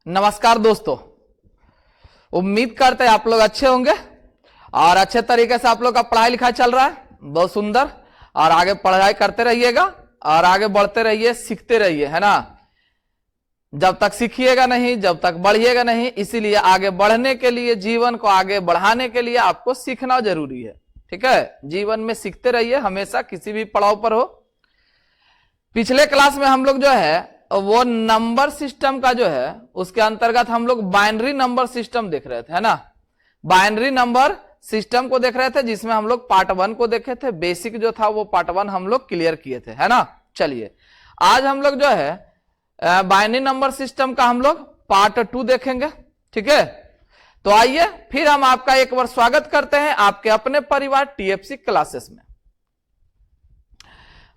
नमस्कार दोस्तों, उम्मीद करते हैं आप लोग अच्छे होंगे और अच्छे तरीके से आप लोग का पढ़ाई लिखाई चल रहा है। बहुत सुंदर। और आगे पढ़ाई करते रहिएगा और आगे बढ़ते रहिए, सीखते रहिए, है ना। जब तक सीखिएगा नहीं, जब तक बढ़िएगा नहीं। इसीलिए आगे बढ़ने के लिए, जीवन को आगे बढ़ाने के लिए आपको सीखना जरूरी है। ठीक है, जीवन में सीखते रहिए हमेशा, किसी भी पड़ाव पर हो। पिछले क्लास में हम लोग जो है वो नंबर सिस्टम का जो है उसके अंतर्गत हम लोग बाइनरी नंबर सिस्टम देख रहे थे, है ना। बाइनरी नंबर सिस्टम को देख रहे थे, जिसमें हम लोग पार्ट 1 को देखे थे। बेसिक जो था वो पार्ट 1 हम लोग क्लियर किए थे, है ना। चलिए, आज हम लोग जो है बाइनरी नंबर सिस्टम का हम लोग पार्ट 2 देखेंगे। ठीक है, तो आइए फिर हम आपका एक बार स्वागत करते हैं आपके अपने परिवार टीएफसी क्लासेस में।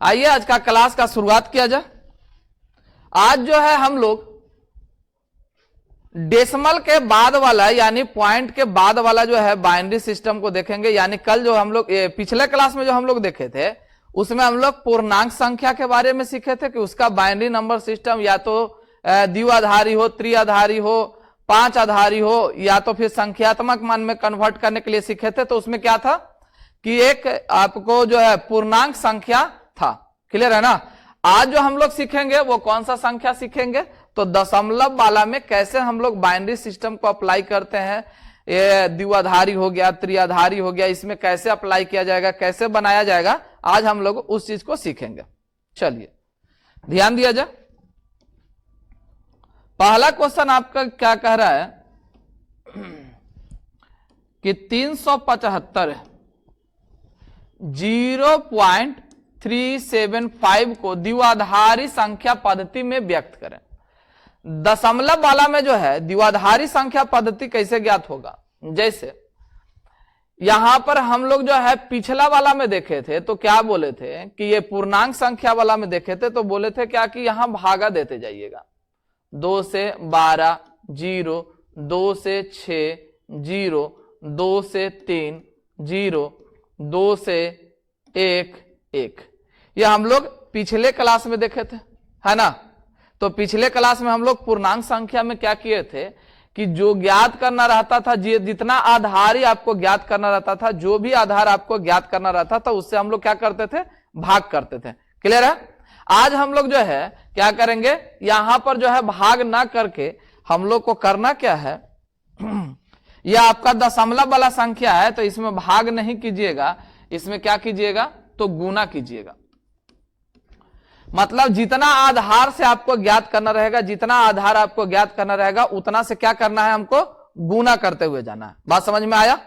आइए आज का क्लास का शुरुआत किया जाए। आज जो है हम लोग डेसिमल के बाद वाला यानी पॉइंट के बाद वाला जो है बाइनरी सिस्टम को देखेंगे। यानी कल जो हम लोग पिछले क्लास में जो हम लोग देखे थे उसमें हम लोग पूर्णांक संख्या के बारे में सीखे थे कि उसका बाइनरी नंबर सिस्टम या तो द्विआधारी हो, त्रिआधारी हो, 5 आधारी हो, या तो फिर संख्यात्मक मान में कन्वर्ट करने के लिए सीखे थे। तो उसमें क्या था कि एक आपको जो है पूर्णांक संख्या था। क्लियर है ना। आज जो हम लोग सीखेंगे वो कौन सा संख्या सीखेंगे, तो दशमलव वाला में कैसे हम लोग बाइनरी सिस्टम को अप्लाई करते हैं। ये द्विआधारी हो गया, त्रिआधारी हो गया, इसमें कैसे अप्लाई किया जाएगा, कैसे बनाया जाएगा, आज हम लोग उस चीज को सीखेंगे। चलिए ध्यान दिया जाए। पहला क्वेश्चन आपका क्या कह रहा है कि 375 0.375 को द्विआधारी संख्या पद्धति में व्यक्त करें। दशमलव वाला में जो है द्विआधारी संख्या पद्धति कैसे ज्ञात होगा, जैसे यहां पर हम लोग जो है पिछला वाला में देखे थे तो क्या बोले थे कि ये पूर्णांक संख्या वाला में देखे थे तो बोले थे क्या कि यहां भागा देते जाइएगा। 2 से 12 0, 2 से 6 0, 2 से 3 0, 2 से 1 1। यह हम लोग पिछले क्लास में देखे थे, है ना। तो पिछले क्लास में हम लोग पूर्णांक संख्या में क्या किए थे कि जो ज्ञात करना रहता था, जितना आधार ही आपको ज्ञात करना रहता था, जो भी आधार आपको ज्ञात करना रहता था उससे हम लोग क्या करते थे, भाग करते थे। क्लियर है। आज हम लोग जो है क्या करेंगे, यहां पर जो है भाग ना करके हम लोग को करना क्या है, यह आपका दशमलव वाला संख्या है तो इसमें भाग नहीं कीजिएगा, इसमें क्या कीजिएगा तो गुना कीजिएगा। मतलब जितना आधार से आपको ज्ञात करना रहेगा, जितना आधार आपको ज्ञात करना रहेगा उतना से क्या करना है, हमको गुना करते हुए जाना है। बात समझ में आया।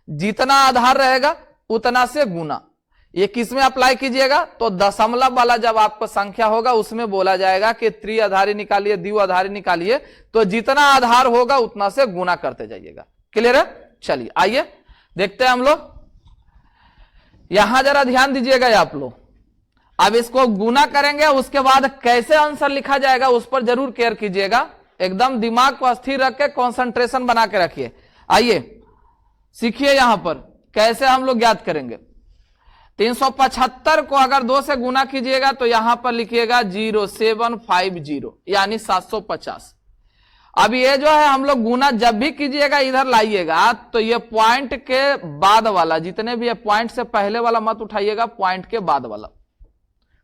जितना आधार रहेगा उतना से गुना। ये किस में अप्लाई कीजिएगा, तो दशमलव वाला जब आपको संख्या होगा उसमें बोला जाएगा कि त्रिआधारी निकालिए, द्विआधारी निकालिए, तो जितना आधार होगा उतना से गुना करते जाइएगा। क्लियर है। चलिए आइए देखते हैं हम लोग। यहां जरा ध्यान दीजिएगा आप लोग। अब इसको गुना करेंगे, उसके बाद कैसे आंसर लिखा जाएगा उस पर जरूर केयर कीजिएगा। एकदम दिमाग को स्थिर रख के कंसंट्रेशन बना के रखिए। आइए सीखिए यहां पर कैसे हम लोग ज्ञात करेंगे। 375 को अगर 2 से गुना कीजिएगा तो यहां पर लिखिएगा 0750 यानी 750। अब ये जो है हम लोग गुना जब भी कीजिएगा इधर लाइएगा तो ये पॉइंट के बाद वाला, जितने भी है पॉइंट से पहले वाला मत उठाइएगा, पॉइंट के बाद वाला।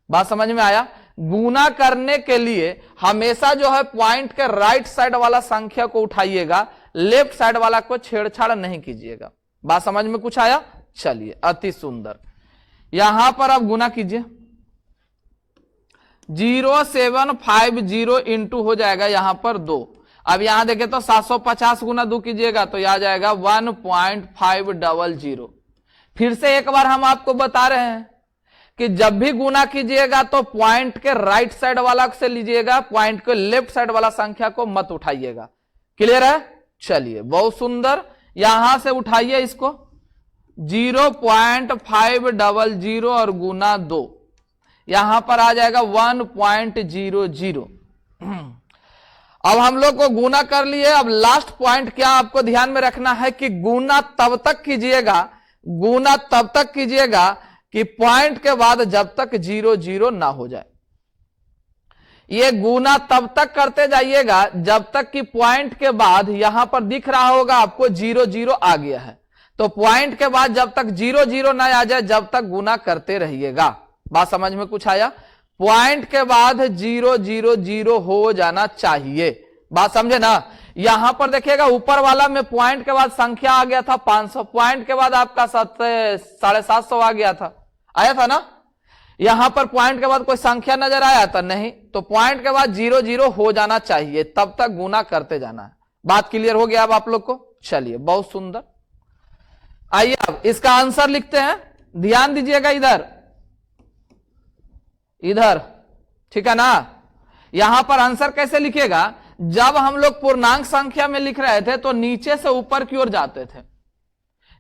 बात समझ में आया। गुना करने के लिए हमेशा जो है पॉइंट के राइट साइड वाला संख्या को उठाइएगा, लेफ्ट साइड वाला को छेड़छाड़ नहीं कीजिएगा। बात समझ में कुछ आया। चलिए अति सुंदर। यहां पर आप गुना कीजिए। 0750 इंटू हो जाएगा यहां पर 2। अब यहां देखें तो 750 गुना 2 कीजिएगा तो यह आ जाएगा 1.500। फिर से एक बार हम आपको बता रहे हैं कि जब भी गुना कीजिएगा तो पॉइंट के राइट साइड वाला से लीजिएगा, पॉइंट के लेफ्ट साइड वाला संख्या को मत उठाइएगा। क्लियर है। चलिए बहुत सुंदर। यहां से उठाइए इसको 0.500 और गुना 2, यहां पर आ जाएगा 1.00। अब हम लोग को गुना कर लिए। अब लास्ट पॉइंट क्या आपको ध्यान में रखना है कि गुना तब तक कीजिएगा, गुना तब तक कीजिएगा कि पॉइंट के बाद जब तक 00 ना हो जाए। ये गुना तब तक करते जाइएगा जब तक कि पॉइंट के बाद यहां पर दिख रहा होगा आपको 0 0 आ गया है। तो पॉइंट के बाद जब तक 0 0 ना आ जाए जब तक गुना करते रहिएगा। बात समझ में कुछ आया? पॉइंट के बाद 0 0 0 हो जाना चाहिए। बात समझे ना? यहां पर देखिएगा ऊपर वाला में पॉइंट के बाद संख्या आ गया था 500, पॉइंट के बाद आपका 750 आ गया था, आया था ना? यहां पर पॉइंट के बाद कोई संख्या नजर आया था? नहीं। तो पॉइंट के बाद 0 0 हो जाना चाहिए, तब तक गुना करते जाना है। बात क्लियर हो गया अब आप लोग को? चलिए, बहुत सुंदर। आइए अब इसका आंसर लिखते हैं। ध्यान दीजिएगा इधर इधर, ठीक है ना? यहां पर आंसर कैसे लिखेगा? जब हम लोग पूर्णांक संख्या में लिख रहे थे तो नीचे से ऊपर की ओर जाते थे,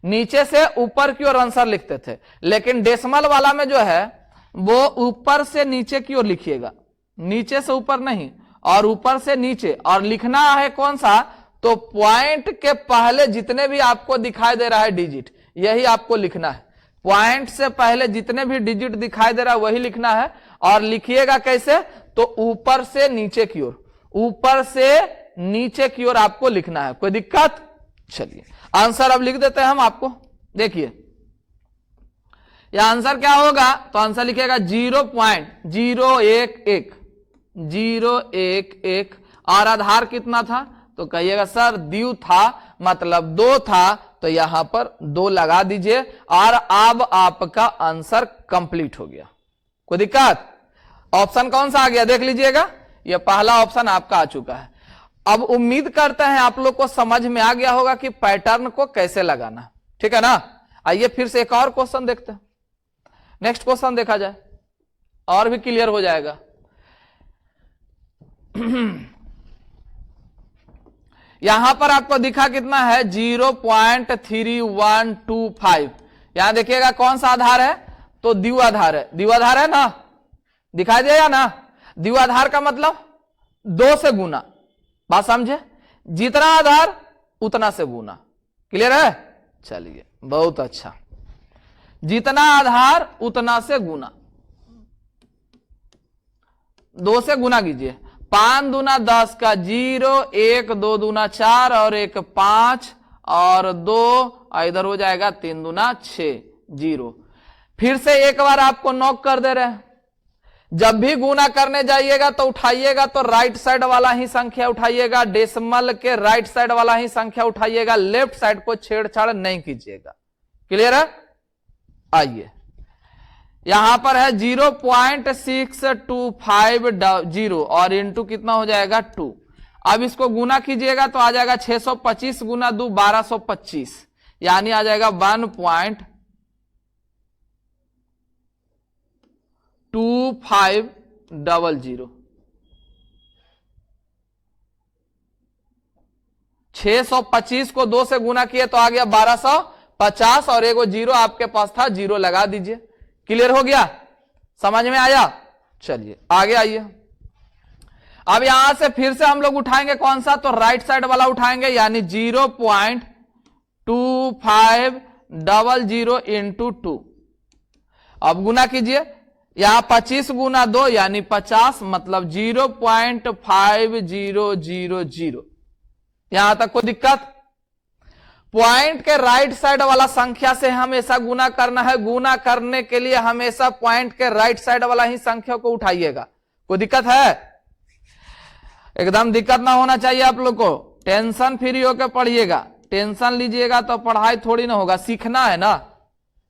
नीचे से ऊपर की ओर आंसर लिखते थे। लेकिन डेसिमल वाला में जो है वो ऊपर से नीचे की ओर लिखिएगा, नीचे से ऊपर नहीं और ऊपर से नीचे। और लिखना है कौन सा? तो पॉइंट के पहले जितने भी आपको दिखाई दे रहा है डिजिट, यही आपको लिखना है। पॉइंट से पहले जितने भी डिजिट दिखाई दे रहा है वही लिखना है। और लिखिएगा कैसे? तो ऊपर से नीचे की ओर, ऊपर से नीचे की ओर आपको लिखना है। कोई दिक्कत? चलिए आंसर अब लिख देते हैं हम आपको। देखिए यह आंसर क्या होगा? तो आंसर लिखिएगा 0.011 011। और आधार कितना था? तो कहिएगा सर द्विव था, मतलब 2 था, तो यहां पर 2 लगा दीजिए और अब आपका आंसर कंप्लीट हो गया। कोई दिक्कत? ऑप्शन कौन सा आ गया देख लीजिएगा, यह पहला ऑप्शन आपका आ चुका है। अब उम्मीद करते हैं आप लोग को समझ में आ गया होगा कि पैटर्न को कैसे लगाना, ठीक है ना? आइए फिर से एक और क्वेश्चन देखते हैं। नेक्स्ट क्वेश्चन देखा जाए और भी क्लियर हो जाएगा। यहां पर आपको दिखा कितना है? 0.3125। यहां देखिएगा कौन सा आधार है? तो द्विआधार है। द्विआधार है ना? दिखाई देगा ना? द्विआधार का मतलब 2 से गुना। बात समझे? जितना आधार उतना से गुना। क्लियर है? चलिए बहुत अच्छा। जितना आधार उतना से गुना, 2 से गुना कीजिए। 5 दूना 10 का 0, 1 2 दूना 4 और 1 5 और 2 इधर हो जाएगा 3 दूना 6 0। फिर से एक बार आपको नॉक कर दे रहे हैं। जब भी गुना करने जाइएगा तो उठाइएगा तो राइट साइड वाला ही संख्या उठाइएगा, डेसिमल के राइट साइड वाला ही संख्या उठाइएगा, लेफ्ट साइड को छेड़छाड़ नहीं कीजिएगा। क्लियर है? आइए यहां पर है 0.625 और इंटू कितना हो जाएगा 2। अब इसको गुना कीजिएगा तो आ जाएगा 625 गुना 2 1225, यानी आ जाएगा 1.2500। 625 को 2 से गुना किए तो आ गया 1250 और एगो 0 आपके पास था, 0 लगा दीजिए। क्लियर हो गया? समझ में आया? चलिए आगे आइए। अब यहां से फिर से हम लोग उठाएंगे कौन सा? तो राइट साइड वाला उठाएंगे, यानी 0.2500 इंटू 2। अब गुना कीजिए, यहां 25 गुना 2 यानी 50, मतलब 0.5000। यहां तक कोई दिक्कत? पॉइंट के राइट साइड वाला संख्या से हमेशा गुना करना है। गुना करने के लिए हमेशा पॉइंट के राइट साइड वाला ही संख्या को उठाइएगा। कोई दिक्कत है? एकदम दिक्कत ना होना चाहिए आप लोग को। टेंशन फ्री होकर पढ़िएगा। टेंशन लीजिएगा तो पढ़ाई थोड़ी ना होगा। सीखना है ना?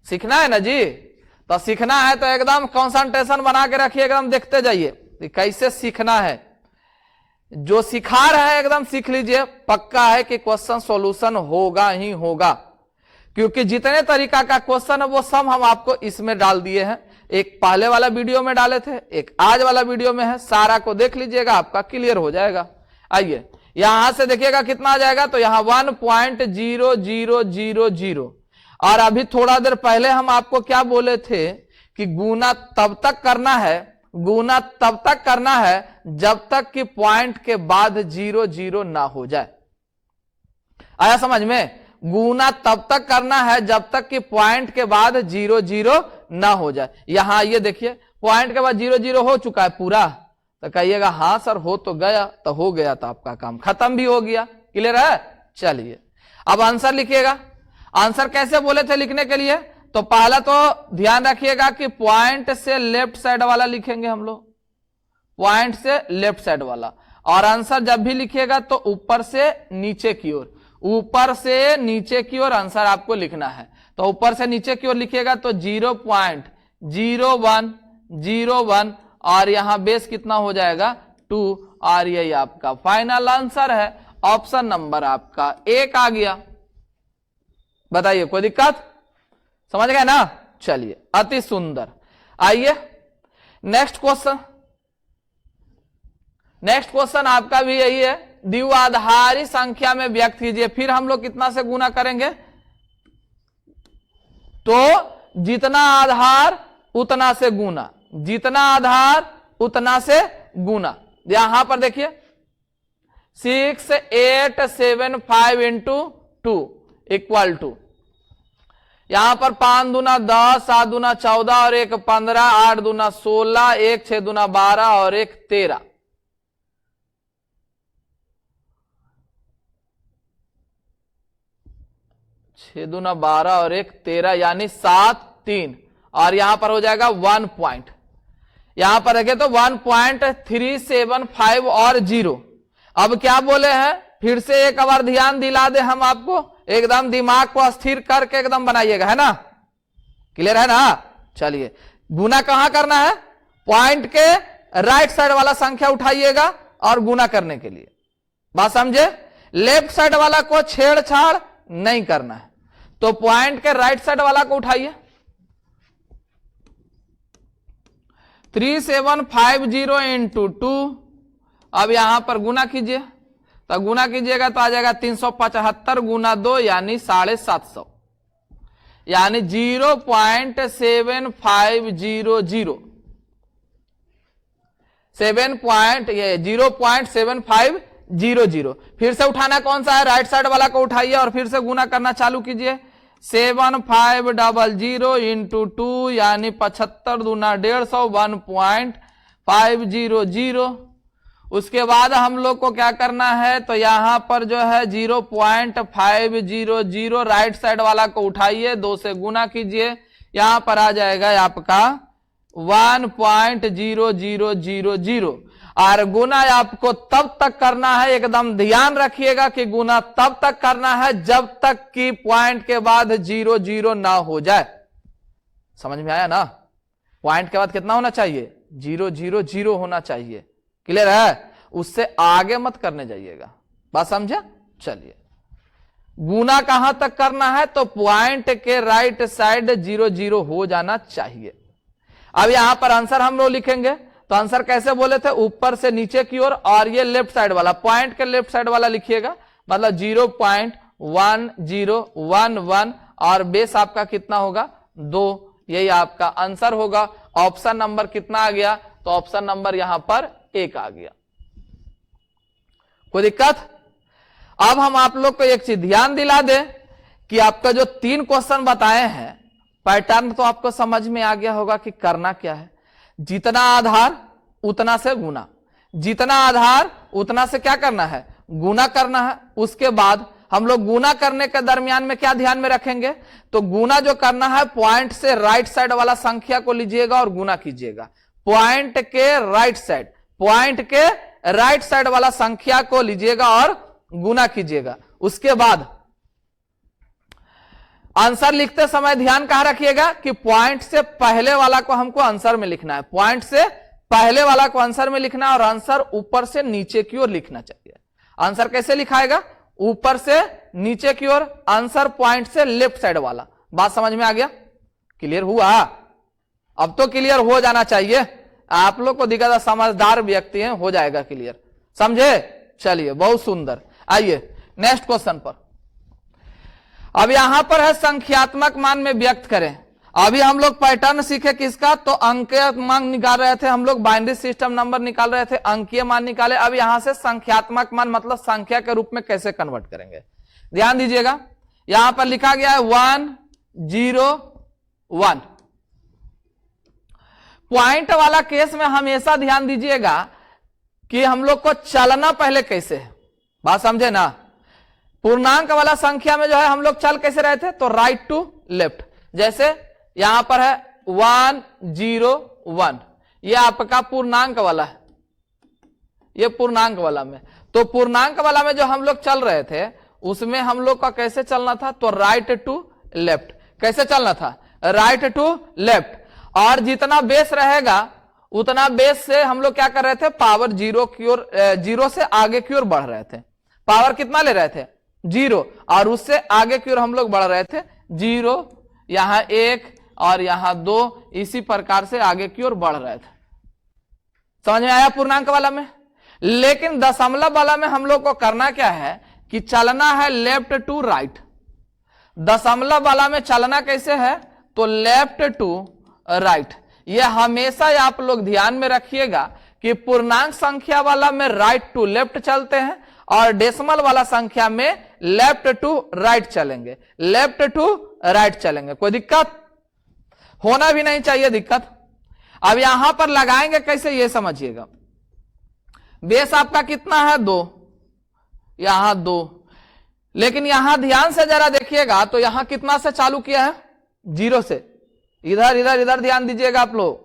सीखना है ना जी? तो सीखना है तो एकदम कंसंट्रेशन बना के रखिए, एकदम देखते जाइए कैसे सीखना है। जो सिखा रहा है एकदम सीख लीजिए। पक्का है कि क्वेश्चन सॉल्यूशन होगा ही होगा, क्योंकि जितने तरीका का क्वेश्चन है वो सब हम आपको इसमें डाल दिए हैं। एक पहले वाला वीडियो में डाले थे, एक आज वाला वीडियो में है। सारा को देख लीजिएगा, आपका क्लियर हो जाएगा। आइए यहां से देखिएगा कितना आ जाएगा, तो यहां 1.0000। और अभी थोड़ा देर पहले हम आपको क्या बोले थे कि गुना तब तक करना है, गुना तब तक करना है जब तक कि पॉइंट के बाद 0 0 ना हो जाए। आया समझ में? गुना तब तक करना है जब तक कि पॉइंट के बाद 0 0 ना हो जाए। यहां ये देखिए पॉइंट के बाद 0 0 हो चुका है पूरा, तो कहिएगा हाँ सर हो तो गया, तो हो गया तो आपका काम खत्म भी हो गया। क्लियर है? चलिए अब आंसर लिखिएगा। आंसर कैसे बोले थे लिखने के लिए? तो पहला तो ध्यान रखिएगा कि पॉइंट से लेफ्ट साइड वाला लिखेंगे हम लोग, पॉइंट से लेफ्ट साइड वाला। और आंसर जब भी लिखिएगा तो ऊपर से नीचे की ओर, ऊपर से नीचे की ओर आंसर आपको लिखना है। तो ऊपर से नीचे की ओर लिखिएगा तो 0.0101 और यहां बेस कितना हो जाएगा 2, और यही आपका फाइनल आंसर है। ऑप्शन नंबर आपका 1 आ गया। बताइए कोई दिक्कत? समझ गए ना? चलिए अति सुंदर। आइए नेक्स्ट क्वेश्चन। नेक्स्ट क्वेश्चन आपका भी यही है, द्विआधारी संख्या में व्यक्त कीजिए। फिर हम लोग कितना से गुना करेंगे? तो जितना आधार उतना से गुना, जितना आधार उतना से गुना। यहां पर देखिए 6875 इंटू 2 इक्वल टू, यहां पर 5 दूना 10, 7 दूना 14 और 1 15, 8 दूना 16, 1 6 दूना 12 और 1 13। 6 दूना 12 और 1 13 यानी 7 3, और यहां पर हो जाएगा 1 पॉइंट। यहां पर रखे तो 1.375 और 0। अब क्या बोले हैं? फिर से एक बार ध्यान दिला दे हम आपको, एकदम दिमाग को स्थिर करके एकदम बनाइएगा, है ना? क्लियर है ना? चलिए गुना कहां करना है? पॉइंट के राइट साइड वाला संख्या उठाइएगा और गुना करने के लिए। बात समझे? लेफ्ट साइड वाला को छेड़छाड़ नहीं करना है। तो पॉइंट के राइट साइड वाला को उठाइए, 3750 इंटू 2। अब यहां पर गुना कीजिए, तो गुना कीजिएगा तो आ जाएगा 375 गुना 2 यानी 750, यानी 0.7500 0.7500। फिर से उठाना कौन सा है? राइट साइड वाला को उठाइए और फिर से गुना करना चालू कीजिए। 7500 इंटू 2 यानी 75 दूना 150, 1.500। उसके बाद हम लोग को क्या करना है? तो यहां पर जो है 0.500 राइट साइड वाला को उठाइए, 2 से गुना कीजिए, यहां पर आ जाएगा आपका 1.0000। और गुना आपको तब तक करना है, एकदम ध्यान रखिएगा कि गुना तब तक करना है जब तक कि पॉइंट के बाद 00 ना हो जाए। समझ में आया ना? पॉइंट के बाद कितना होना चाहिए? 000 होना चाहिए। क्लियर है? उससे आगे मत करने जाइएगा। बात समझे? चलिए गुना कहां तक करना है? तो पॉइंट के राइट साइड 00 हो जाना चाहिए। अब यहां पर आंसर हम लोग लिखेंगे, तो आंसर कैसे बोले थे? ऊपर से नीचे की ओर, और ये लेफ्ट साइड वाला, पॉइंट के लेफ्ट साइड वाला लिखिएगा, मतलब 0.1011 और बेस आपका कितना होगा? 2। यही आपका आंसर होगा। ऑप्शन नंबर कितना आ गया? तो ऑप्शन नंबर यहां पर 1 आ गया। कोई दिक्कत? अब हम आप लोग को एक चीज ध्यान दिला दे कि आपका जो 3 क्वेश्चन बताए हैं, पैटर्न तो आपको समझ में आ गया होगा कि करना क्या है। जितना आधार उतना से गुना, जितना आधार उतना से क्या करना है? गुना करना है। उसके बाद हम लोग गुना करने के दरमियान में क्या ध्यान में रखेंगे? तो गुना जो करना है पॉइंट से राइट साइड वाला संख्या को लीजिएगा और गुना कीजिएगा। पॉइंट के राइट साइड, पॉइंट के राइट साइड वाला संख्या को लीजिएगा और गुना कीजिएगा। उसके बाद आंसर लिखते समय ध्यान कहां रखिएगा कि पॉइंट से पहले वाला को हमको आंसर में लिखना है। पॉइंट से पहले वाला को आंसर में लिखना है और आंसर ऊपर से नीचे की ओर लिखना चाहिए। आंसर कैसे लिखाएगा? ऊपर से नीचे की ओर, आंसर पॉइंट से लेफ्ट साइड वाला। बात समझ में आ गया? क्लियर हुआ? अब तो क्लियर हो जाना चाहिए। आप लोग को दिखा समझदार व्यक्ति हैं, हो जाएगा क्लियर। समझे? चलिए बहुत सुंदर। आइए नेक्स्ट क्वेश्चन पर। अब यहां पर है संख्यात्मक मान में व्यक्त करें। अभी हम लोग पैटर्न सीखे किसका? तो अंकीय मान निकाल रहे थे हम लोग, बाइनरी सिस्टम नंबर निकाल रहे थे, अंकीय मान निकाले। अब यहां से संख्यात्मक मान मतलब संख्या के रूप में कैसे कन्वर्ट करेंगे, ध्यान दीजिएगा। यहां पर लिखा गया है 101। पॉइंट वाला केस में हमेशा ध्यान दीजिएगा कि हम लोग को चलना पहले कैसे है, बात समझे ना। पूर्णांक वाला संख्या में जो है हम लोग चल कैसे रहे थे, तो राइट टू लेफ्ट। जैसे यहां पर है 1 0 1, ये आपका पूर्णांक वाला है, ये पूर्णांक वाला में। तो पूर्णांक वाला में जो हम लोग चल रहे थे उसमें हम लोग का कैसे चलना था, तो राइट टू लेफ्ट। कैसे चलना था, राइट टू लेफ्ट। और जितना बेस रहेगा उतना बेस से हम लोग क्या कर रहे थे, पावर जीरो की ओर, जीरो से आगे की ओर बढ़ रहे थे। पावर कितना ले रहे थे, 0, और उससे आगे की ओर हम लोग बढ़ रहे थे 0, यहां 1 और यहां 2, इसी प्रकार से आगे की ओर बढ़ रहे थे। समझ में आया पूर्णांक वाला में। लेकिन दशमलव वाला में हम लोग को करना क्या है कि चलना है लेफ्ट टू राइट। दशमलव वाला में चलना कैसे है, तो लेफ्ट टू राइट। यह हमेशा आप लोग ध्यान में रखिएगा कि पूर्णांक संख्या वाला में राइट टू लेफ्ट चलते हैं और डेसिमल वाला संख्या में लेफ्ट टू राइट चलेंगे, लेफ्ट टू राइट चलेंगे। कोई दिक्कत होना भी नहीं चाहिए दिक्कत। अब यहां पर लगाएंगे कैसे ये समझिएगा। बेस आपका कितना है, 2, यहां 2, लेकिन यहां ध्यान से जरा देखिएगा तो यहां कितना से चालू किया है, 0 से। इधर इधर इधर ध्यान दीजिएगा आप लोग,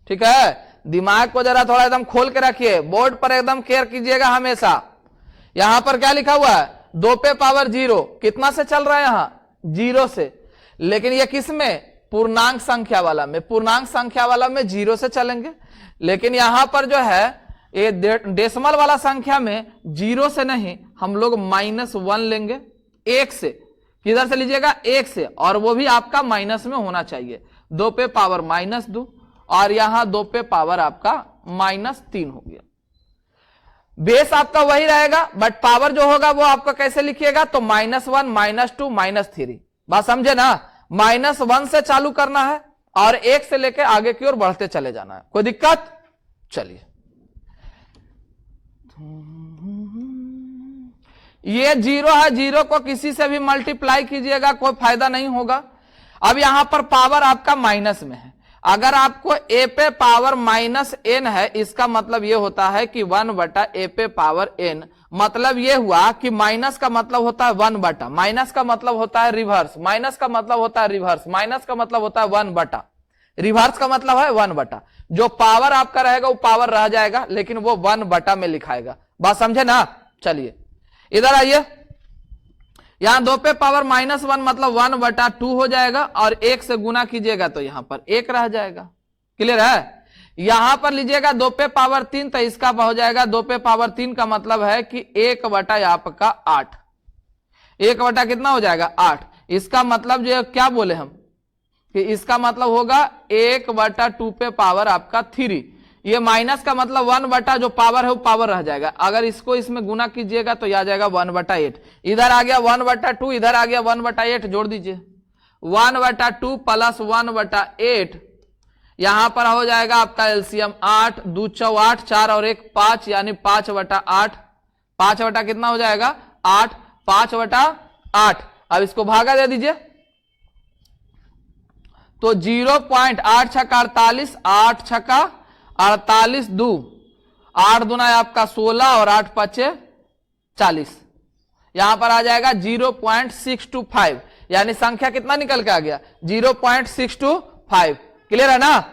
ठीक है। दिमाग को जरा थोड़ा एकदम खोल के रखिए, बोर्ड पर एकदम केयर कीजिएगा हमेशा। यहां पर क्या लिखा हुआ है, 2 पे पावर 0, कितना से चल रहा है यहां, 0 से। लेकिन ये किस में, पूर्णांक संख्या वाला में। पूर्णांक संख्या वाला में 0 से चलेंगे, लेकिन यहां पर जो है ये डेसिमल वाला संख्या में 0 से नहीं, हम लोग -1 लेंगे, 1 से। किधर से लीजिएगा, 1 से, और वो भी आपका माइनस में होना चाहिए। 2 पे पावर -2 और यहां 2 पे पावर आपका -3 हो गया। बेस आपका वही रहेगा, बट पावर जो होगा वो आपका कैसे लिखिएगा, तो -1 -2 -3। बात समझे ना। -1 से चालू करना है और 1 से लेकर आगे की ओर बढ़ते चले जाना है। कोई दिक्कत, चलिए। ये 0 है, 0 को किसी से भी मल्टीप्लाई कीजिएगा, कोई फायदा नहीं होगा। अब यहां पर पावर आपका माइनस में है। अगर आपको a पे पावर -n है, इसका मतलब यह होता है कि 1/a पे पावर n। मतलब यह हुआ कि माइनस का मतलब होता है 1/, माइनस का मतलब होता है रिवर्स, माइनस का मतलब होता है रिवर्स, माइनस का मतलब होता है 1/, रिवर्स का मतलब है 1/। जो पावर आपका रहेगा वो पावर रह जाएगा, लेकिन वो 1/, में लिखाएगा। बात समझे ना। चलिए इधर आइए, यहां 2 पे पावर -1 मतलब 1/2 हो जाएगा, और 1 से गुना कीजिएगा तो यहां पर 1 रह जाएगा। क्लियर है। यहां पर लीजिएगा 2 पे पावर 3, तो इसका हो जाएगा 2 पे पावर 3 का मतलब है कि 1/, आपका 8। 1/, कितना हो जाएगा, 8। इसका मतलब जो क्या बोले हम कि इसका मतलब होगा 1/2 पे पावर आपका 3। ये माइनस का मतलब 1/, जो पावर है वो पावर रह जाएगा। अगर इसको इसमें गुना कीजिएगा तो आ जाएगा 1/8। इधर आ गया 1/2, इधर आ गया 1/8, जोड़ दीजिए। 1/2 प्लस 1/8, यहां पर हो जाएगा आपका एलसीएम 8, 2 4 8, 4 और 1 5, यानी 5/8। 5/ कितना हो जाएगा, 8, 5/8। अब इसको भागा दे दीजिए, तो 0.8 छक्का 48, 8 छक्का 48, 2 8 दूना आपका 16 और 8 5 40। यहां पर आ जाएगा 0.625, यानी संख्या कितना निकल के आ गया, 0.625। क्लियर है ना,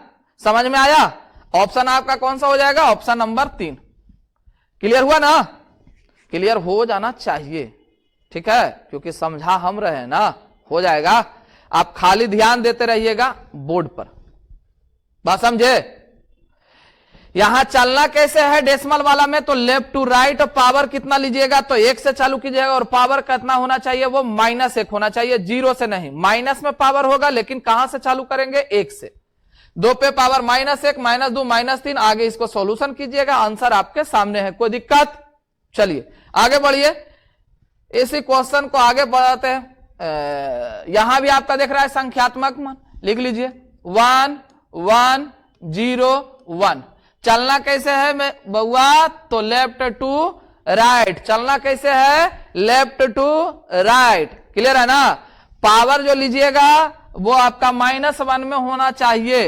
समझ में आया। ऑप्शन आपका कौन सा हो जाएगा, ऑप्शन नंबर 3। क्लियर हुआ ना, क्लियर हो जाना चाहिए, ठीक है, क्योंकि समझा हम रहे ना, हो जाएगा। आप खाली ध्यान देते रहिएगा बोर्ड पर। बात समझे। यहां चलना कैसे है डेसिमल वाला में, तो लेफ्ट टू राइट। पावर कितना लीजिएगा, तो 1 से चालू कीजिएगा, और पावर कितना होना चाहिए, वो -1 होना चाहिए, 0 से नहीं। माइनस में पावर होगा, लेकिन कहां से चालू करेंगे, 1 से। 2 पे पावर -1 -2 -3, आगे इसको सॉल्यूशन कीजिएगा, आंसर आपके सामने है। कोई दिक्कत, चलिए आगे बढ़िए। इसी क्वेश्चन को आगे बढ़ाते हैं। यहां भी आपका देख रहा है संख्यात्मक मान, लिख लीजिए 1 1 0 1। चलना कैसे है मैं बउआ, तो लेफ्ट टू राइट। चलना कैसे है, लेफ्ट टू राइट। क्लियर है ना। पावर जो लीजिएगा वो आपका -1 में होना चाहिए,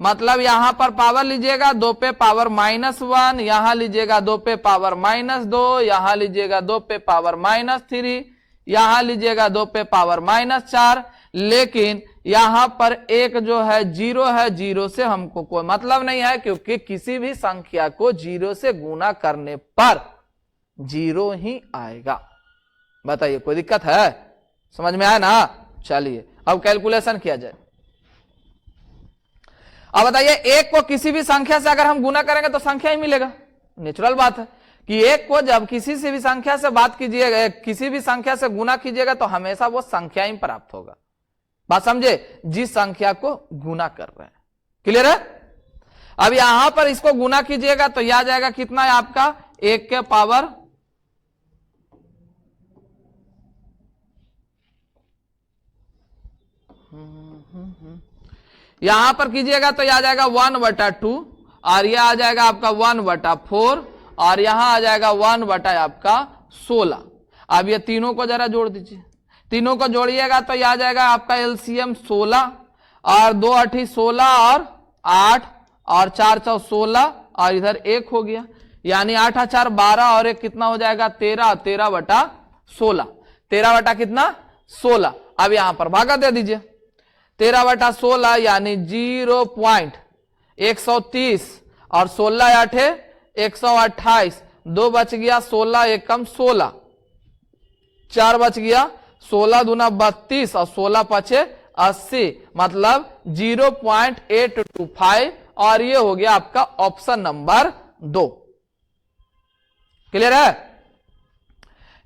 मतलब यहां पर पावर लीजिएगा 2 पे पावर -1, यहां लीजिएगा 2 पे पावर -2, यहां लीजिएगा 2 पे पावर -3, यहां लीजिएगा 2 पे पावर -4। लेकिन यहां पर एक जो है जीरो है, जीरो से हमको कोई मतलब नहीं है, क्योंकि किसी भी संख्या को जीरो से गुना करने पर जीरो ही आएगा। बताइए कोई दिक्कत है? समझ में आया ना? चलिए अब कैलकुलेशन किया जाए। अब बताइए, एक को किसी भी संख्या से अगर हम गुना करेंगे तो संख्या ही मिलेगा। नेचुरल बात है कि एक को जब किसी से भी संख्या से बात कीजिएगा, किसी भी संख्या से गुना कीजिएगा तो हमेशा वो संख्या ही प्राप्त होगा। बात समझे? जिस संख्या को गुना कर रहे हैं। क्लियर है? अब यहां पर इसको गुना कीजिएगा तो यह आ जाएगा कितना है आपका 1 के पावर यहां पर कीजिएगा तो यह आ जाएगा 1/2 और यह आ जाएगा आपका 1/4 और यहां आ जाएगा 1/ आपका 16। अब ये तीनों को जरा जोड़ दीजिए, तीनों को जोड़िएगा तो यह आ जाएगा आपका एलसीएम 16 और 2 8 16 और 8 और 4 4 16 और इधर 1 हो गया, यानी 8 4 12 और 1 कितना हो जाएगा 13, 13/16, 13 कितना 16। अब यहां पर भागा दे दीजिए, 13/16 यानी 0.130 और 16 8 128, 2 बच गया 16 1 कम 16, 4 बच गया 16 दूना 32 और 16 पचे 80, मतलब 0.825 और ये हो गया आपका ऑप्शन नंबर 2। क्लियर है?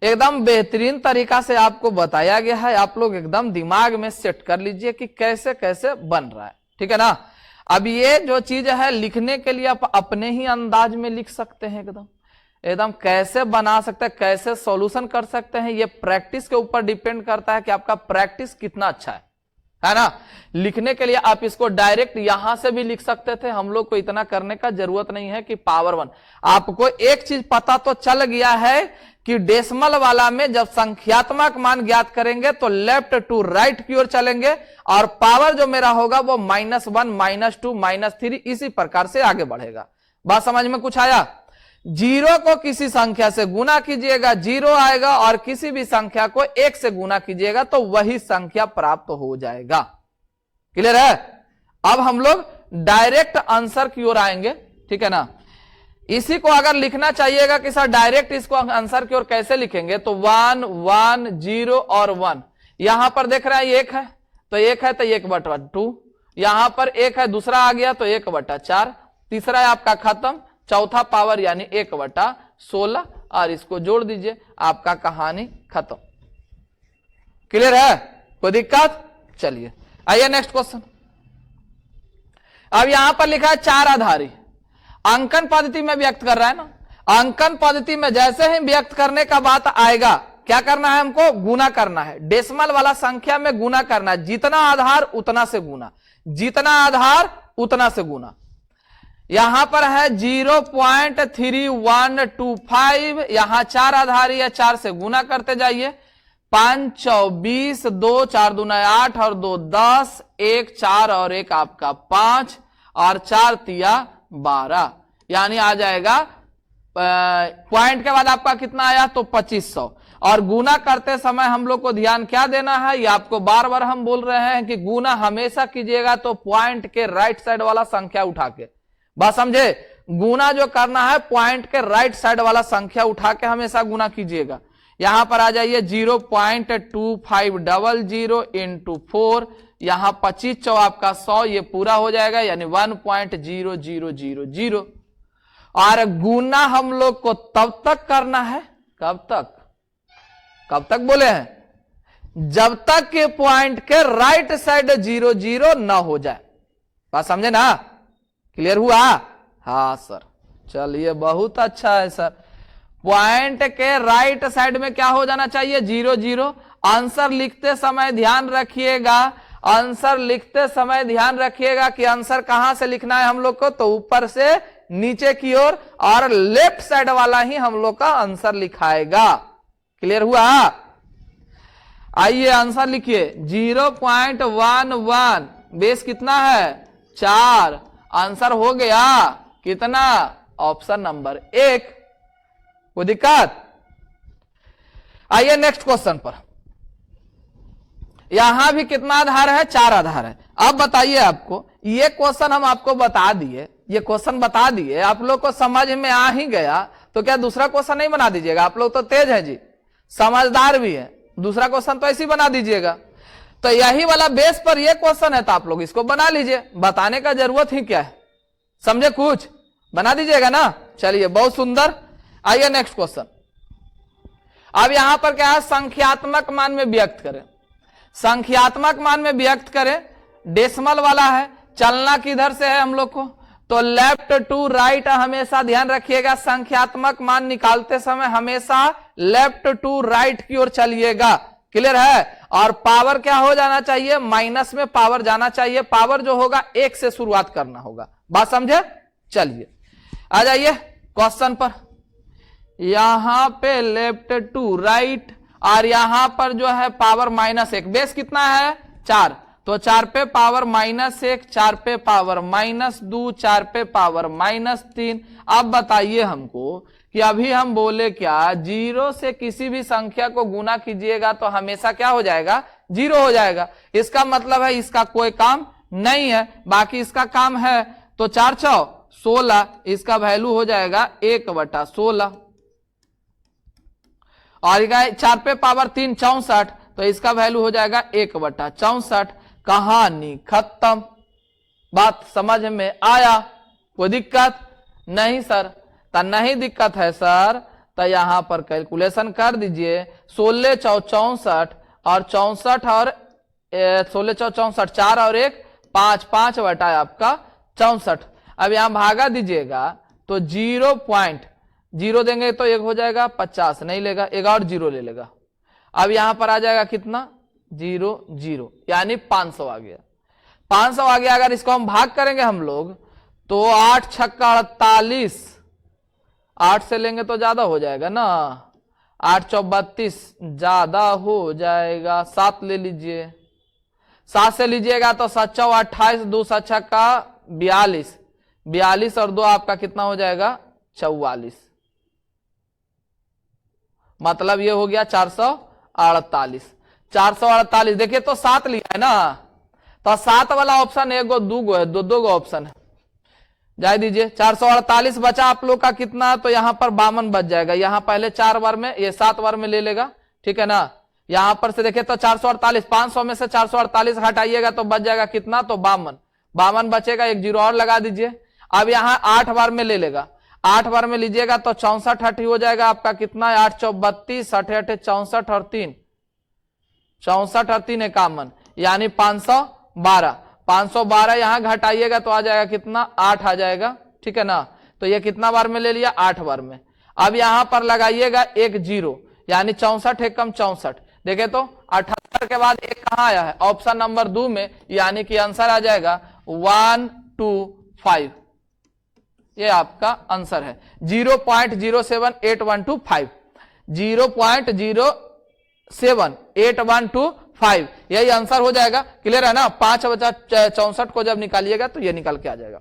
एकदम बेहतरीन तरीका से आपको बताया गया है, आप लोग एकदम दिमाग में सेट कर लीजिए कि कैसे कैसे बन रहा है। ठीक है ना? अब ये जो चीज है लिखने के लिए आप अपने ही अंदाज में लिख सकते हैं, एकदम एकदम कैसे बना सकते हैं, कैसे सॉल्यूशन कर सकते हैं, ये प्रैक्टिस के ऊपर डिपेंड करता है कि आपका प्रैक्टिस कितना अच्छा है ना? लिखने के लिए आप इसको डायरेक्ट यहां से भी लिख सकते थे, हम लोग को इतना करने का जरूरत नहीं है कि पावर 1। आपको एक चीज पता तो चल गया है कि डेसिमल वाला में जब संख्यात्मक मान ज्ञात करेंगे तो लेफ्ट टू राइट की ओर चलेंगे और पावर जो मेरा होगा वो -1 -2 -3 इसी प्रकार से आगे बढ़ेगा। बात समझ में कुछ आया? जीरो को किसी संख्या से गुना कीजिएगा, जीरो आएगा, और किसी भी संख्या को 1 से गुना कीजिएगा तो वही संख्या प्राप्त हो जाएगा। क्लियर है? अब हम लोग डायरेक्ट आंसर की ओर आएंगे। ठीक है ना? इसी को अगर लिखना चाहिएगा कि सर डायरेक्ट इसको आंसर की ओर कैसे लिखेंगे, तो 1 1 0 और 1, यहां पर देख रहे हैं 1 है तो 1 है तो 1/2, यहां पर 1 है दूसरा आ गया तो 1/4, तीसरा है आपका खत्म, चौथा पावर यानी 1/16 और इसको जोड़ दीजिए, आपका कहानी खत्म। क्लियर है? कोई दिक्कत? चलिए आइए नेक्स्ट क्वेश्चन। अब यहां पर लिखा है 4 आधारी, अंकन पद्धति में व्यक्त कर रहा है ना। अंकन पद्धति में जैसे ही व्यक्त करने का बात आएगा, क्या करना है हमको? गुना करना है, डेसिमल वाला संख्या में गुना करना है, जितना आधार उतना से गुना, जितना आधार उतना से गुना। यहां पर है 0.3125, यहां 4 आधारी है, 4 से गुना करते जाइए, 5 4 20, 2 4 दूना 8 और 2 10, 1 4 और 1 आपका 5 और 4 तिया 12, यानी आ जाएगा पॉइंट के बाद आपका कितना आया तो 2500। और गुना करते समय हम लोग को ध्यान क्या देना है, ये आपको बार बार हम बोल रहे हैं कि गुना हमेशा कीजिएगा तो पॉइंट के राइट साइड वाला संख्या उठा के। बात समझे? गुना जो करना है पॉइंट के राइट साइड वाला संख्या उठा के हमेशा गुना कीजिएगा। यहां पर आ जाइए 0.2500 इंटू 4, यहां 25 चौ आपका 100, ये पूरा हो जाएगा यानी 1.0000। और गुना हम लोग को तब तक करना है, कब तक? कब तक बोले हैं? जब तक के पॉइंट के राइट साइड 0 0 ना हो जाए। बात समझे ना? क्लियर हुआ? हाँ सर, चलिए बहुत अच्छा है सर। पॉइंट के राइट साइड में क्या हो जाना चाहिए? 0 0। आंसर लिखते समय ध्यान रखिएगा, आंसर लिखते समय ध्यान रखिएगा कि आंसर कहां से लिखना है हम लोग को, तो ऊपर से नीचे की ओर और लेफ्ट साइड वाला ही हम लोग का आंसर लिखाएगा। क्लियर हुआ? आइए आंसर लिखिए, 0.11, बेस कितना है 4, आंसर हो गया कितना, ऑप्शन नंबर 1। कोई दिक्कत? आइए नेक्स्ट क्वेश्चन पर। यहां भी कितना आधार है, 4 आधार है। अब बताइए आपको, ये क्वेश्चन हम आपको बता दिए, ये क्वेश्चन बता दिए, आप लोग को समझ में आ ही गया, तो क्या दूसरा क्वेश्चन नहीं बना दीजिएगा? आप लोग तो तेज है जी, समझदार भी है, दूसरा क्वेश्चन तो ऐसे ही बना दीजिएगा। तो यही वाला बेस पर ये क्वेश्चन है, तो आप लोग इसको बना लीजिए, बताने का जरूरत ही क्या है, समझे? कुछ बना दीजिएगा ना। चलिए बहुत सुंदर। आइए नेक्स्ट क्वेश्चन। अब यहां पर क्या है, संख्यात्मक मान में व्यक्त करें। संख्यात्मक मान में व्यक्त करें, डेसिमल वाला है, चलना किधर से है हम लोग को, तो लेफ्ट टू राइट। हमेशा ध्यान रखिएगा, संख्यात्मक मान निकालते समय हमेशा लेफ्ट टू राइट की ओर चलिएगा। क्लियर है? और पावर क्या हो जाना चाहिए, माइनस में पावर जाना चाहिए। पावर जो होगा 1 से शुरुआत करना होगा। बात समझे? चलिए आ जाइए क्वेश्चन पर। यहां पे लेफ्ट टू राइट और यहां पर जो है पावर -1। बेस कितना है, 4, तो 4 पे पावर -1, 4 पे पावर -2, 4 पे पावर -3। अब बताइए हमको कि अभी हम बोले क्या, 0 से किसी भी संख्या को गुना कीजिएगा तो हमेशा क्या हो जाएगा, 0 हो जाएगा। इसका मतलब है इसका कोई काम नहीं है, बाकी इसका काम है। तो 4 × 16, इसका वैल्यू हो जाएगा 1/16। और 4 पे पावर 3 64, तो इसका वैल्यू हो जाएगा 1/64। कहानी खत्म। बात समझ में आया? कोई दिक्कत नहीं सर? तो नहीं दिक्कत है सर, तो यहां पर कैलकुलेशन कर दीजिए। 16 × 64 और 64 और 16 × 64, 4 और 1 5, 5 बटा आपका 64। अब यहां भागा दीजिएगा तो 0.0 देंगे तो 1 हो जाएगा 50, नहीं लेगा, एक और 0 ले लेगा। अब यहां पर आ जाएगा कितना, 0 0, यानी 500 आ गया। 500 आ गया। अगर इसको हम भाग करेंगे हम लोग तो 8 × 6 = 48, 8 से लेंगे तो ज्यादा हो जाएगा ना, 8 × 4 = 32, ज्यादा हो जाएगा। 7 ले लीजिए, 7 से लीजिएगा तो 7 × 28, 2 × 6 = 42, 42 और 2 आपका कितना हो जाएगा, 44। मतलब ये हो गया 448। 448 देखिए तो 7 लिया है ना, तो 7 वाला ऑप्शन 1 गो 2 गो है, 2 गो ऑप्शन है, जाए दीजिए। 448 बचा आप लोग का कितना, तो यहां पर 52 बच जाएगा। यहां पहले 4 बार में, ये 7 बार में ले लेगा, ठीक है ना। यहां पर से देखे तो 448, 500 में से 448 हटाइएगा तो बच जाएगा कितना, तो 52 बचेगा, 1 0 और लगा दीजिए। अब यहां 8 बार में ले लेगा, 8 बार में लीजिएगा तो 64 80 हो जाएगा आपका कितना, 8 × 4 = 32, 8 8 64 और 3 64 और 3 51, यानी 512। 512 यहां घटाइएगा तो आ जाएगा कितना, 8 आ जाएगा, ठीक है ना। तो ये कितना बार में ले लिया, 8 बार में। अब यहां पर लगाइएगा 1 0, यानी 64 × 1 = 64। देखे तो 78 के बाद 1 कहां आया है, ऑप्शन नंबर 2 में, यानी कि आंसर आ जाएगा 125। ये आपका आंसर है 0.07812, 0.07812, यही आंसर हो जाएगा। क्लियर है ना? 5 बचा 64 को जब निकालिएगा तो ये निकल के आ जाएगा।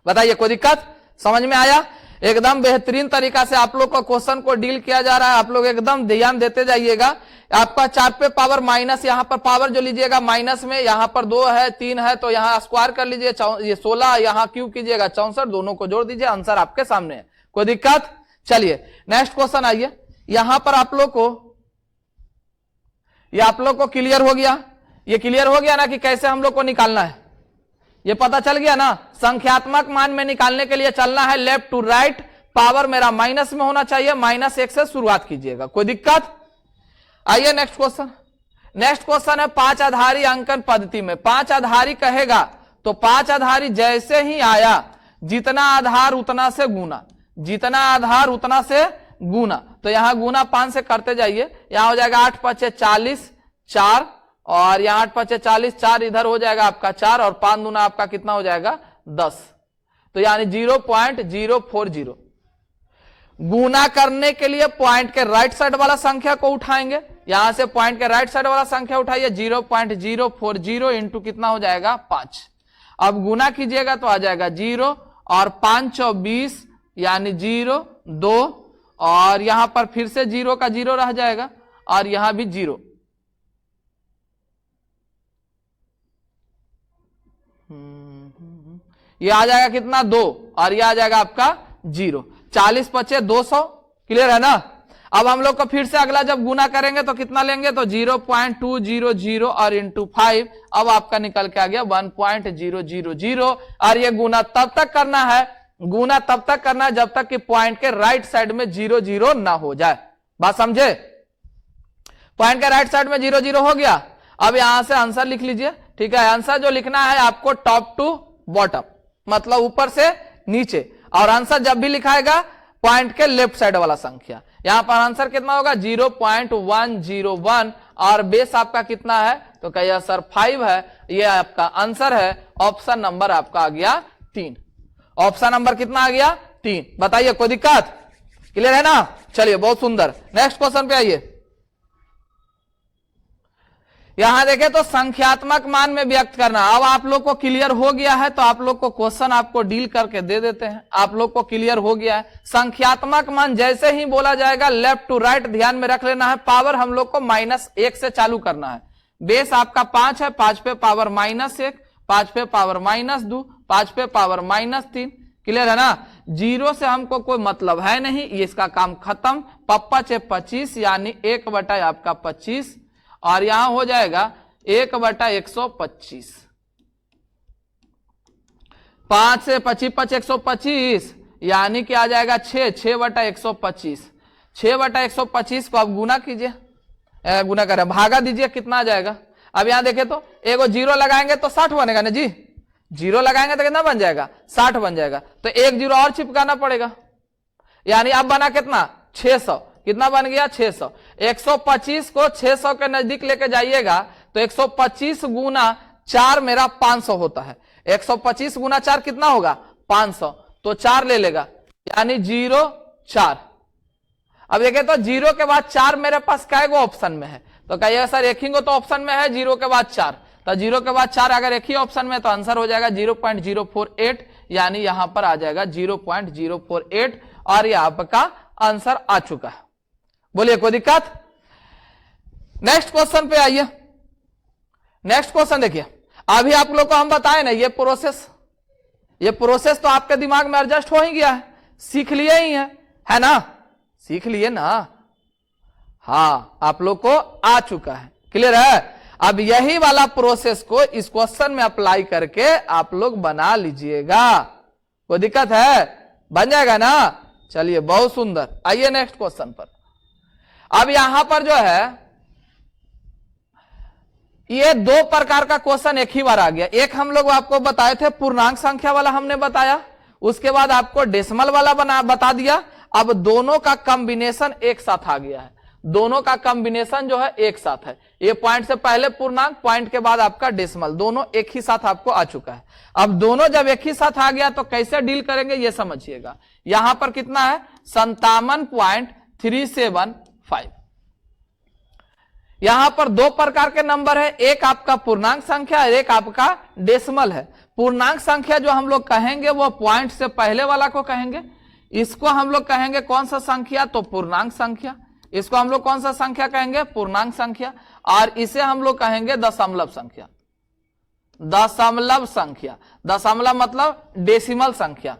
बताइए कोई दिक्कत? समझ में आया? एकदम बेहतरीन तरीका से आप लोग को क्वेश्चन को डील किया जा रहा है, आप लोग एकदम ध्यान देते जाइएगा। आपका 4 पे पावर माइनस, यहां पर पावर जो लीजिएगा माइनस में, यहां पर 2 है 3 है तो यहां स्क्वायर कर लीजिए, ये 16, यहां क्यूब कीजिएगा 64, दोनों को जोड़ दीजिए, आंसर आपके सामने है। कोई दिक्कत? चलिए नेक्स्ट क्वेश्चन आइए। यहां पर आप लोग को, ये आप लोग को क्लियर हो गया, ये क्लियर हो गया ना कि कैसे हम लोग को निकालना है, ये पता चल गया ना। संख्यात्मक मान में निकालने के लिए चलना है लेफ्ट टू राइट, पावर मेरा माइनस में होना चाहिए, -1 से शुरुआत कीजिएगा। कोई दिक्कत? आइए नेक्स्ट क्वेश्चन। नेक्स्ट क्वेश्चन है 5 आधारी अंकन पद्धति में। 5 आधारी कहेगा तो 5 आधारी जैसे ही आया, जितना आधार उतना से गुना, जितना आधार उतना से गुना। तो यहां गुना 5 से करते जाइए, यहां हो जाएगा 8 × 5 = 40, 4, और यहां 8 × 5 = 40, 4 इधर हो जाएगा आपका 4, और 5 दूना आपका कितना हो जाएगा 10। तो यानी 0.040। गुना करने के लिए पॉइंट के राइट साइड वाला संख्या को उठाएंगे, यहां से पॉइंट के राइट साइड वाला संख्या उठाइए, 0.040 इंटू कितना हो जाएगा 5। अब गुना कीजिएगा तो आ जाएगा 0 और 5 और 20 यानी 0 2 और यहां पर फिर से 0 का 0 रह जाएगा और यहां भी 0। ये आ जाएगा कितना 2 और ये आ जाएगा आपका 0। 40 पचे 200। क्लियर है ना। अब हम लोग को फिर से अगला जब गुना करेंगे तो कितना लेंगे तो 0.200 और इंटू 5 अब आपका निकल के आ गया 1.000 और ये गुना तब तक करना है, गुना तब तक करना है जब तक कि पॉइंट के राइट साइड में 0 ना हो जाए। बात समझे। पॉइंट के राइट साइड में 0 हो गया। अब यहां से आंसर लिख लीजिए। ठीक है, आंसर जो लिखना है आपको टॉप टू बॉटम, मतलब ऊपर से नीचे, और आंसर जब भी लिखाएगा पॉइंट के लेफ्ट साइड वाला संख्या। यहां पर आंसर कितना होगा 0.101 और बेस आपका कितना है तो कहिए सर 5 है। ये आपका आंसर है। ऑप्शन नंबर आपका आ गया 3। ऑप्शन नंबर कितना आ गया 3। बताइए कोई दिक्कत। क्लियर है ना। चलिए बहुत सुंदर। नेक्स्ट क्वेश्चन पे आइए। यहां देखें तो संख्यात्मक मान में व्यक्त करना। अब आप लोग को क्लियर हो गया है तो आप लोग को क्वेश्चन आपको डील करके दे देते हैं। आप लोग को क्लियर हो गया है। संख्यात्मक मान जैसे ही बोला जाएगा लेफ्ट टू राइट ध्यान में रख लेना है। पावर हम लोग को -1 से चालू करना है। बेस आपका 5 है, 5 पे पावर -1, 5 पे पावर -2, 5 पे पावर -3। क्लियर है ना। 0 से हमको कोई मतलब है नहीं, ये इसका काम खत्म। पप्पा चे 25 यानी 1 बटा आपका 25 और यहां हो जाएगा 1/125। 5 से 25 5 125 यानी कि आ जाएगा 6/125। 6/125 को आप गुना कीजिए, गुना करें भागा दीजिए, कितना आ जाएगा। अब यहां देखें तो एगो 0 लगाएंगे तो 60 बनेगा ना जी। 0 लगाएंगे तो कितना बन जाएगा 60 बन जाएगा। तो 1 0 और चिपकाना पड़ेगा, यानी अब बना कितना 600। कितना बन गया 600। 125 को 600 के नजदीक लेके जाइएगा तो 125 गुना 4 मेरा 500 होता है। 125 गुना 4 कितना होगा 500, तो 4 ले लेगा यानी 0 4। अब देखें तो 0 के बाद 4 मेरे पास काय गो ऑप्शन में है तो कहिएगा सर एक ही तो ऑप्शन में है 0 के बाद 4। तो 0 के बाद 4 अगर एक ही ऑप्शन में तो आंसर हो जाएगा 0.048 यानी यहां पर आ जाएगा 0.048 और ये आपका आंसर आ चुका है। बोलिए कोई दिक्कत। नेक्स्ट क्वेश्चन पे आइए। नेक्स्ट क्वेश्चन देखिए। अभी आप लोग को हम बताए ना ये प्रोसेस तो आपके दिमाग में एडजस्ट हो ही गया है, सीख लिए ही है ना, सीख लिए ना। हाँ आप लोग को आ चुका है। क्लियर है। अब यही वाला प्रोसेस को इस क्वेश्चन में अप्लाई करके आप लोग बना लीजिएगा। कोई दिक्कत है, बन जाएगा ना। चलिए बहुत सुंदर। आइए नेक्स्ट क्वेश्चन पर। अब यहां पर जो है ये 2 प्रकार का क्वेश्चन एक ही बार आ गया। एक हम लोग आपको बताए थे पूर्णांक संख्या वाला हमने बताया, उसके बाद आपको डेसिमल वाला बता दिया। अब दोनों का कॉम्बिनेशन एक साथ आ गया है। दोनों का कॉम्बिनेशन जो है एक साथ है। ये पॉइंट से पहले पूर्णांक, पॉइंट के बाद आपका डेसिमल, दोनों एक ही साथ आपको आ चुका है। अब दोनों जब एक ही साथ आ गया तो कैसे डील करेंगे ये समझिएगा। यहां पर कितना है 57.375। यहां पर 2 प्रकार के नंबर है, एक आपका पूर्णांक संख्या और एक आपका डेसिमल है। पूर्णांक संख्या जो हम लोग कहेंगे वो पॉइंट से पहले वाला को कहेंगे। इसको हम लोग कहेंगे कौन सा संख्या तो पूर्णांक संख्या। इसको हम लोग कौन सा संख्या कहेंगे पूर्णांक संख्या। और इसे हम लोग कहेंगे दशमलव संख्या। दशमलव संख्या, दशमलव मतलब डेसिमल संख्या,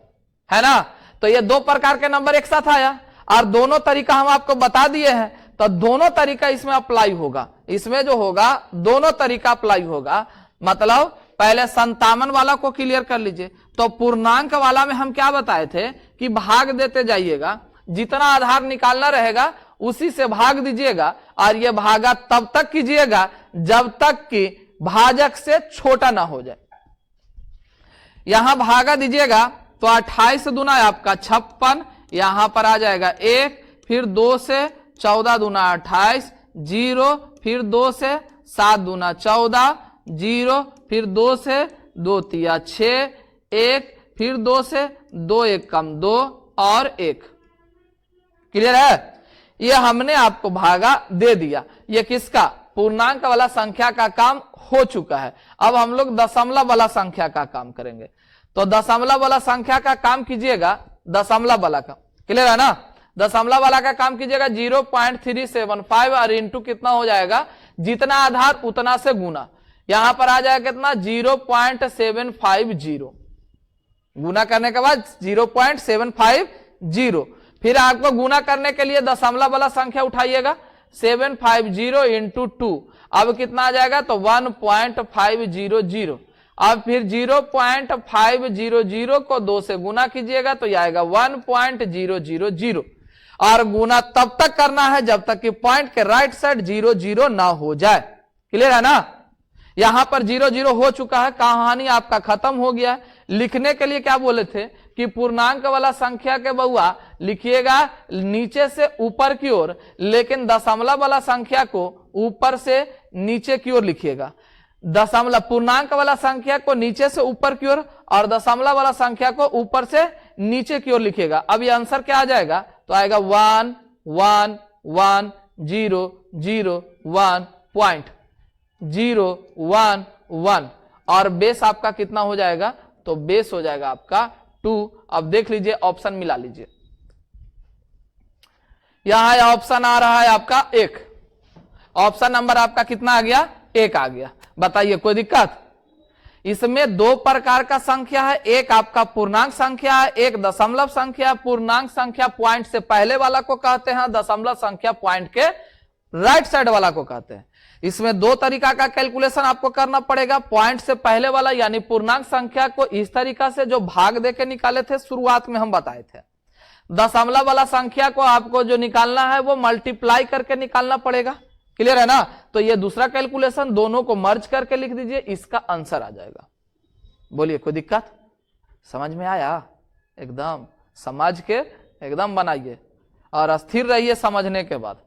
है ना। तो ये 2 प्रकार के नंबर एक साथ आया और दोनों तरीका हम आपको बता दिए हैं। तो दोनों तरीका इसमें अप्लाई होगा। इसमें जो होगा दोनों तरीका अप्लाई होगा। मतलब पहले 57 वाला को क्लियर कर लीजिए। तो पूर्णांक वाला में हम क्या बताए थे कि भाग देते जाइएगा, जितना आधार निकालना रहेगा उसी से भाग दीजिएगा और यह भागा तब तक कीजिएगा जब तक कि भाजक से छोटा ना हो जाए। यहां भागा दीजिएगा तो 28 दूना आपका 56, यहां पर आ जाएगा 1, फिर 2 से 14 दूना 28, 0, फिर 2 से 7 दूना 14, 0, फिर 2 से 2 तिया 6, 1, फिर 2 से 2 1 कम 2 और 1। क्लियर है। ये हमने आपको भागा दे दिया। ये किसका पूर्णांक वाला संख्या का काम हो चुका है। अब हम लोग दशमलव वाला संख्या का काम करेंगे। तो दशमलव वाला संख्या का काम कीजिएगा, दशमलव वाला का, क्लियर है ना? दशमलव वाला का काम कीजिएगा 0.375 और इंटू कितना हो जाएगा, जितना आधार उतना से गुना। यहां पर आ जाएगा कितना, 0.750, गुना करने के बाद 0.750। फिर आपको गुना करने के लिए दशमलव वाला संख्या उठाइएगा, 750 इंटू 2, अब कितना आ जाएगा, तो 1.500। अब फिर 0.500 को 2 से गुना कीजिएगा तो यह आएगा 1.000, और गुना तब तक करना है जब तक कि पॉइंट के राइट साइड 0 ना हो जाए। क्लियर है ना? यहां पर 0 हो चुका है, कहानी आपका खत्म हो गया। लिखने के लिए क्या बोले थे कि पूर्णांक वाला संख्या के बउआ लिखिएगा नीचे से ऊपर की ओर, लेकिन दशमलव वाला संख्या को ऊपर से नीचे की ओर लिखिएगा। दशमलव पूर्णांक वाला संख्या को नीचे से ऊपर की ओर और दशमलव वाला संख्या को ऊपर से नीचे की ओर लिखिएगा। अब ये आंसर क्या आ जाएगा, तो आएगा 11101.011 और बेस आपका कितना हो जाएगा, तो बेस हो जाएगा आपका 2। अब देख लीजिए, ऑप्शन मिला लीजिए। यहां ऑप्शन आ रहा है आपका 1, ऑप्शन नंबर आपका कितना आ गया, 1 आ गया। बताइए कोई दिक्कत? इसमें 2 प्रकार का संख्या है, एक आपका पूर्णांक संख्या है, एक दशमलव संख्या। पूर्णांक संख्या पॉइंट से पहले वाला को कहते हैं, दशमलव संख्या पॉइंट के राइट साइड वाला को कहते हैं। इसमें 2 तरीका का कैलकुलेशन आपको करना पड़ेगा। पॉइंट से पहले वाला यानी पूर्णांक संख्या को इस तरीका से जो भाग देके निकाले थे, शुरुआत में हम बताए थे। दशमलव वाला संख्या को आपको जो निकालना है वो मल्टीप्लाई करके निकालना पड़ेगा। क्लियर है ना? तो ये दूसरा कैलकुलेशन, दोनों को मर्ज करके लिख दीजिए, इसका आंसर आ जाएगा। बोलिए कोई दिक्कत? समझ में आया? एकदम समझ के एकदम बनाइए और अस्थिर रहिए समझने के बाद।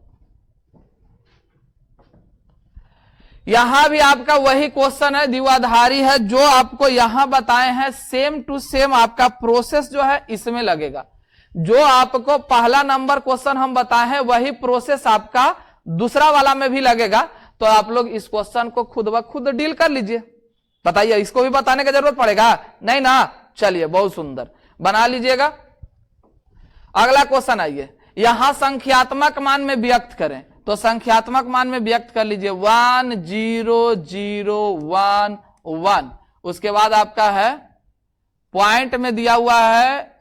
यहां भी आपका वही क्वेश्चन है, द्विआधारी है, जो आपको यहां बताए हैं सेम टू सेम आपका प्रोसेस जो है इसमें लगेगा। जो आपको पहला नंबर क्वेश्चन हम बताए हैं वही प्रोसेस आपका दूसरा वाला में भी लगेगा। तो आप लोग इस क्वेश्चन को खुद ब खुद डील कर लीजिए। बताइए, इसको भी बताने की जरूरत पड़ेगा? नहीं ना? चलिए, बहुत सुंदर, बना लीजिएगा। अगला क्वेश्चन आइए, यहां संख्यात्मक मान में व्यक्त करें। तो संख्यात्मक मान में व्यक्त कर लीजिए 10011। उसके बाद आपका है पॉइंट में दिया हुआ है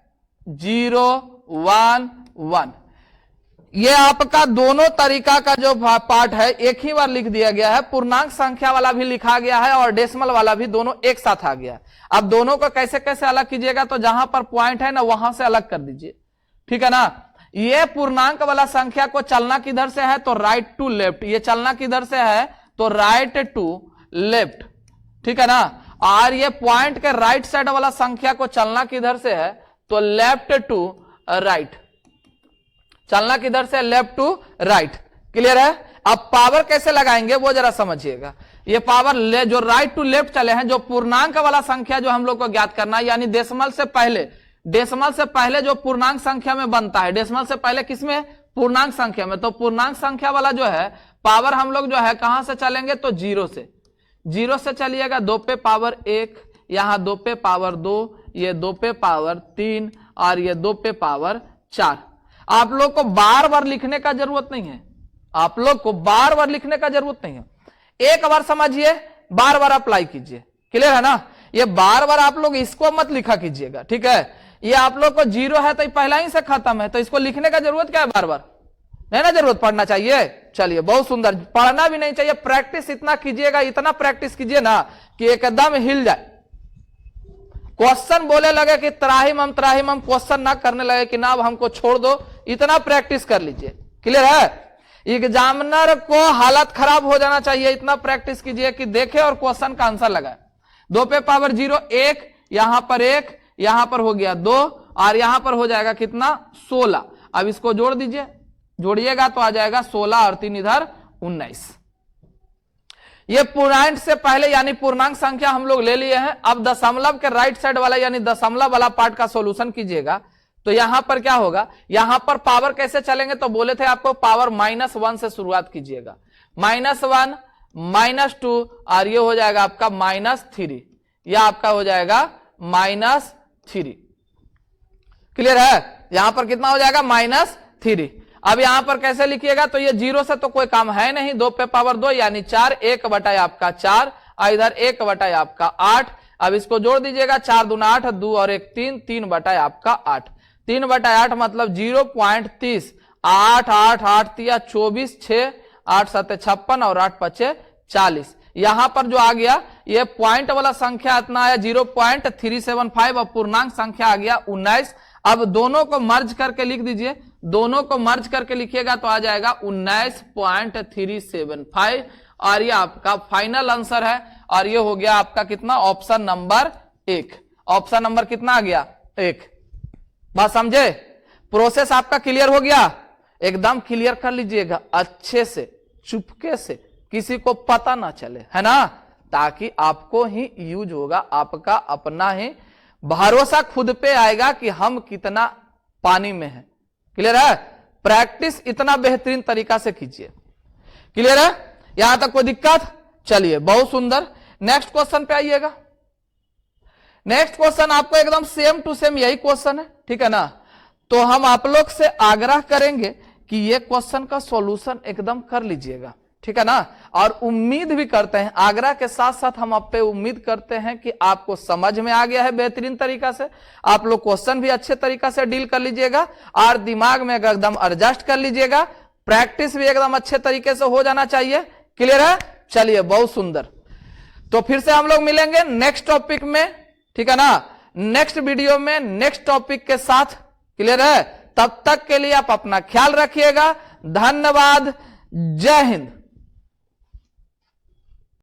011। ये आपका दोनों तरीका का जो पार्ट है एक ही बार लिख दिया गया है। पूर्णांक संख्या वाला भी लिखा गया है और डेसिमल वाला भी, दोनों एक साथ आ गया। अब दोनों को कैसे कैसे अलग कीजिएगा, तो जहां पर पॉइंट है ना वहां से अलग कर दीजिए। ठीक है ना? ये पूर्णांक वाला संख्या को चलना किधर से है, तो राइट टू लेफ्ट। ये चलना किधर से है, तो राइट टू लेफ्ट। ठीक है ना? और ये पॉइंट के राइट साइड वाला संख्या को चलना किधर से है, तो लेफ्ट टू राइट। चलना किधर से, लेफ्ट टू राइट। क्लियर है? अब पावर कैसे लगाएंगे वो जरा समझिएगा। ये पावर जो राइट टू लेफ्ट चले हैं, जो पूर्णांक वाला संख्या जो हम लोग को ज्ञात करना है, यानी डेसिमल से पहले, डेसिमल से पहले जो पूर्णांक संख्या में बनता है, डेसिमल से पहले किसमें, पूर्णांक संख्या में। तो पूर्णांक संख्या वाला जो है पावर हम लोग जो है कहां से चलेंगे, तो 0 से। 0 से चलिएगा 2 पे पावर 1, यहां 2 पे पावर 2, ये 2 पे पावर 3 और ये 2 पे पावर 4। आप लोग को बार बार लिखने का जरूरत नहीं है, आप लोग को बार बार लिखने का जरूरत नहीं है। एक बार समझिए, बार बार अप्लाई कीजिए। क्लियर है ना? ये बार बार आप लोग इसको मत लिखा कीजिएगा। ठीक है? ये आप लोग को 0 है तो पहला ही से खत्म है, तो इसको लिखने का जरूरत क्या है, बार बार नहीं ना जरूरत पढ़ना चाहिए। चलिए, बहुत सुंदर, पढ़ना भी नहीं चाहिए, प्रैक्टिस इतना कीजिएगा, इतना प्रैक्टिस कीजिए ना कि एकदम हिल जाए। क्वेश्चन बोले लगे कि त्राहिमाम क्वेश्चन ना करने लगे कि ना अब हमको छोड़ दो, इतना प्रैक्टिस कर लीजिए। क्लियर है? एग्जामिनर को हालत खराब हो जाना चाहिए, इतना प्रैक्टिस कीजिए कि देखे और क्वेश्चन का आंसर लगाए। 2 पे पावर 0 1, यहां पर 1, यहां पर हो गया 2 और यहां पर हो जाएगा कितना, 16। अब इसको जोड़ दीजिए, जोड़िएगा तो आ जाएगा 16 और 3 इधर 19। ये पूर्णांक से पहले यानी पूर्णांक संख्या हम लोग ले लिए हैं। अब दशमलव के राइट साइड वाला यानी दशमलव वाला पार्ट का सॉल्यूशन कीजिएगा। तो यहां पर क्या होगा, यहां पर पावर कैसे चलेंगे, तो बोले थे आपको पावर -1 से शुरुआत कीजिएगा। -1 -2 और ये हो जाएगा आपका -3, यह आपका हो जाएगा -3। क्लियर है? यहां पर कितना हो जाएगा -3। अब यहां पर कैसे लिखिएगा, तो ये 0 से तो कोई काम है नहीं, 2 पे पावर 2 यानी 4, 1 बटा आपका 4 और इधर 1 बटा आपका 8। अब इसको जोड़ दीजिएगा, 4 दूना 8, 2 और 1 3, 3 बटा आपका 8, 3 बटा 8 मतलब 0.30, 8 8 8 तिया 24, 6 8 7 56 और 8 5 40। यहां पर जो आ गया ये पॉइंट वाला संख्या इतना आया 0.375 और पूर्णांक संख्या आ गया 19। अब दोनों को मर्ज करके लिख दीजिए, दोनों को मर्ज करके लिखिएगा तो आ जाएगा 19.375 और ये आपका फाइनल आंसर है। और ये हो गया आपका कितना, ऑप्शन नंबर 1। ऑप्शन नंबर कितना आ गया, 1। बात समझे? प्रोसेस आपका क्लियर हो गया? एकदम क्लियर कर लीजिएगा अच्छे से, चुपके से, किसी को पता ना चले, है ना, ताकि आपको ही यूज होगा, आपका अपना ही भरोसा खुद पे आएगा कि हम कितना पानी में हैं। क्लियर है? प्रैक्टिस इतना बेहतरीन तरीका से कीजिए। क्लियर है? यहां तक कोई दिक्कत? चलिए बहुत सुंदर, नेक्स्ट क्वेश्चन पे आइएगा। नेक्स्ट क्वेश्चन आपको एकदम सेम टू सेम यही क्वेश्चन है, ठीक है ना। तो हम आप लोग से आग्रह करेंगे कि ये क्वेश्चन का सॉल्यूशन एकदम कर लीजिएगा, ठीक है ना। और उम्मीद भी करते हैं, आग्रह के साथ साथ हम आप पे उम्मीद करते हैं कि आपको समझ में आ गया है बेहतरीन तरीका से। आप लोग क्वेश्चन भी अच्छे तरीका से डील कर लीजिएगा और दिमाग में एकदम एडजस्ट कर लीजिएगा। प्रैक्टिस भी एकदम अच्छे तरीके से हो जाना चाहिए। क्लियर है? चलिए बहुत सुंदर, तो फिर से हम लोग मिलेंगे नेक्स्ट टॉपिक में, ठीक है ना, नेक्स्ट वीडियो में नेक्स्ट टॉपिक के साथ। क्लियर है? तब तक के लिए आप अपना ख्याल रखिएगा। धन्यवाद। जय हिंद।